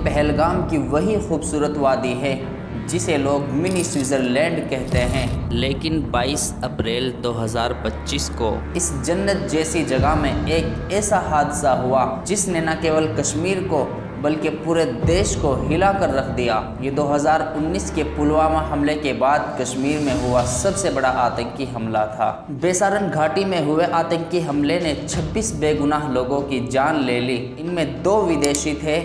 पहलगाम की वही खूबसूरत वादी है जिसे लोग मिनी स्विट्ज़रलैंड कहते हैं। लेकिन 22 अप्रैल 2025 को इस जन्नत जैसी जगह में एक ऐसा हादसा हुआ जिसने न केवल कश्मीर को बल्कि पूरे देश को हिला कर रख दिया। ये 2019 के पुलवामा हमले के बाद कश्मीर में हुआ सबसे बड़ा आतंकी हमला था। बेसारन घाटी में हुए आतंकी हमले ने 26 बेगुनाह लोगों की जान ले ली। इनमें 2 विदेशी थे,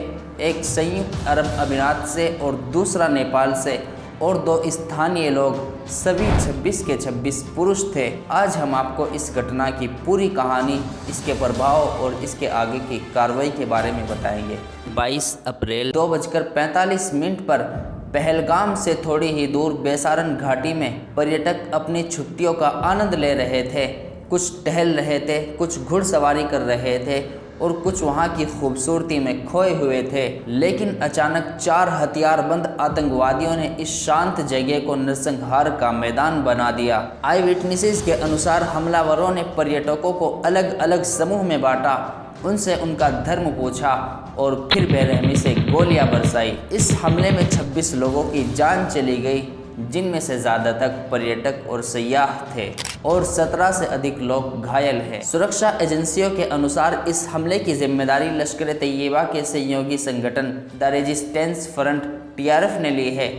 एक संयुक्त अरब अमीरात से और दूसरा नेपाल से, और 2 स्थानीय लोग। सभी 26 के 26 पुरुष थे। आज हम आपको इस घटना की पूरी कहानी, इसके प्रभाव और इसके आगे की कार्रवाई के बारे में बताएंगे। 22 अप्रैल 2:45 पर पहलगाम से थोड़ी ही दूर बेसारन घाटी में पर्यटक अपनी छुट्टियों का आनंद ले रहे थे। कुछ टहल रहे थे, कुछ घुड़सवारी कर रहे थे और कुछ वहां की खूबसूरती में खोए हुए थे। लेकिन अचानक 4 हथियारबंद आतंकवादियों ने इस शांत जगह को नरसंहार का मैदान बना दिया। आई विटनेसेस के अनुसार हमलावरों ने पर्यटकों को अलग अलग समूह में बांटा, उनसे उनका धर्म पूछा और फिर बेरहमी से गोलियां बरसाई। इस हमले में 26 लोगों की जान चली गई, जिनमें से ज़्यादातर पर्यटक और सयाह थे और 17 से अधिक लोग घायल हैं। सुरक्षा एजेंसियों के अनुसार इस हमले की जिम्मेदारी लश्कर तैयबा के सहयोगी संगठन द रेजिस्टेंस फ्रंट TRF ने ली है।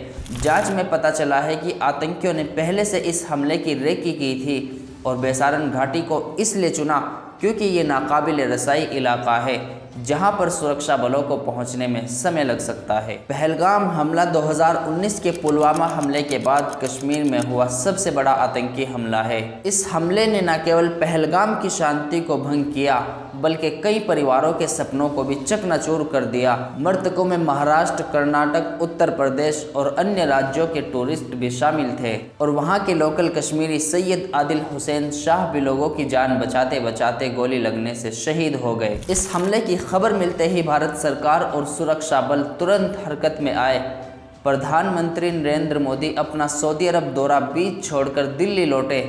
जांच में पता चला है कि आतंकियों ने पहले से इस हमले की रेकी की थी और बेसारन घाटी को इसलिए चुना क्योंकि ये नाकाबिल रसाई इलाका है जहां पर सुरक्षा बलों को पहुंचने में समय लग सकता है। पहलगाम हमला 2019 के पुलवामा हमले के बाद कश्मीर में हुआ सबसे बड़ा आतंकी हमला है। इस हमले ने न केवल पहलगाम की शांति को भंग किया बल्कि कई परिवारों के सपनों को भी चकनाचूर कर दिया। मृतकों में महाराष्ट्र, कर्नाटक, उत्तर प्रदेश और अन्य राज्यों के टूरिस्ट भी शामिल थे और वहां के लोकल कश्मीरी सैयद आदिल हुसैन शाह भी लोगों की जान बचाते बचाते गोली लगने से शहीद हो गए। इस हमले की खबर मिलते ही भारत सरकार और सुरक्षा बल तुरंत हरकत में आए। प्रधानमंत्री नरेंद्र मोदी अपना सऊदी अरब दौरा बीच छोड़कर दिल्ली लौटे।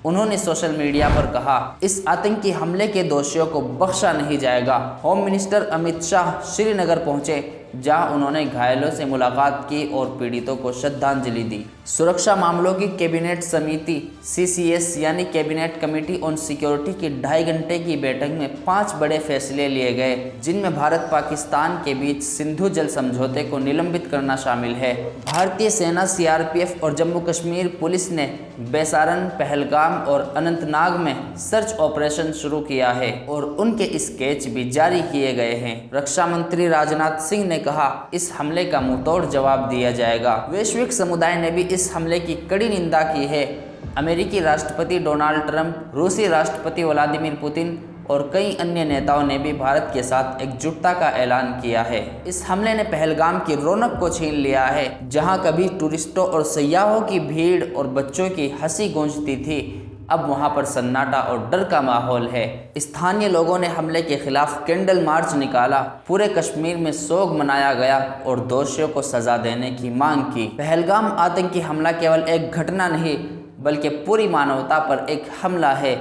उन्होंने सोशल मीडिया पर कहा, इस आतंकी हमले के दोषियों को बख्शा नहीं जाएगा। होम मिनिस्टर अमित शाह श्रीनगर पहुंचे, जहां उन्होंने घायलों से मुलाकात की और पीड़ितों को श्रद्धांजलि दी। सुरक्षा मामलों की कैबिनेट समिति CCS यानी कैबिनेट कमेटी ऑन सिक्योरिटी की 2.5 घंटे की बैठक में 5 बड़े फैसले लिए गए, जिनमें भारत पाकिस्तान के बीच सिंधु जल समझौते को निलंबित करना शामिल है। भारतीय सेना CRPF और जम्मू कश्मीर पुलिस ने बेसारन, पहलगाम और अनंतनाग में सर्च ऑपरेशन शुरू किया है और उनके स्केच भी जारी किए गए हैं। रक्षा मंत्री राजनाथ सिंह ने कहा, इस हमले का मुंहतोड़ जवाब दिया जाएगा। वैश्विक समुदाय ने भी इस हमले की कड़ी निंदा की है। अमेरिकी राष्ट्रपति डोनाल्ड ट्रंप, रूसी राष्ट्रपति व्लादिमीर पुतिन और कई अन्य नेताओं ने भी भारत के साथ एकजुटता का ऐलान किया है। इस हमले ने पहलगाम की रौनक को छीन लिया है, जहां कभी टूरिस्टों और सयाहों की भीड़ और बच्चों की हंसी गूंजती थी, अब वहां पर सन्नाटा और डर का माहौल है। स्थानीय लोगों ने हमले के खिलाफ कैंडल मार्च निकाला, पूरे कश्मीर में सोग मनाया गया और दोषियों को सजा देने की मांग की। पहलगाम आतंकी हमला केवल एक घटना नहीं बल्कि पूरी मानवता पर एक हमला है।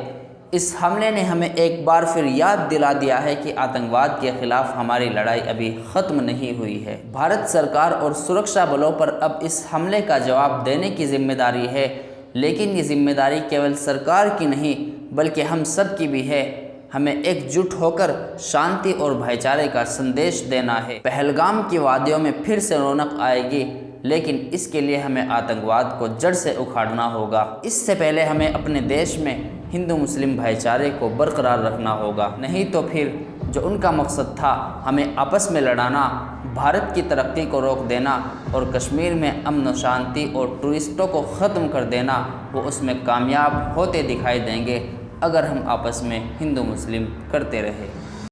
इस हमले ने हमें एक बार फिर याद दिला दिया है कि आतंकवाद के खिलाफ हमारी लड़ाई अभी खत्म नहीं हुई है। भारत सरकार और सुरक्षा बलों पर अब इस हमले का जवाब देने की जिम्मेदारी है, लेकिन ये जिम्मेदारी केवल सरकार की नहीं बल्कि हम सब की भी है। हमें एकजुट होकर शांति और भाईचारे का संदेश देना है। पहलगाम की वादियों में फिर से रौनक आएगी, लेकिन इसके लिए हमें आतंकवाद को जड़ से उखाड़ना होगा। इससे पहले हमें अपने देश में हिंदू मुस्लिम भाईचारे को बरकरार रखना होगा, नहीं तो फिर जो उनका मकसद था हमें आपस में लड़ाना, भारत की तरक्की को रोक देना और कश्मीर में अमन व शांति और टूरिस्टों को ख़त्म कर देना, वो उसमें कामयाब होते दिखाई देंगे अगर हम आपस में हिंदू मुस्लिम करते रहे।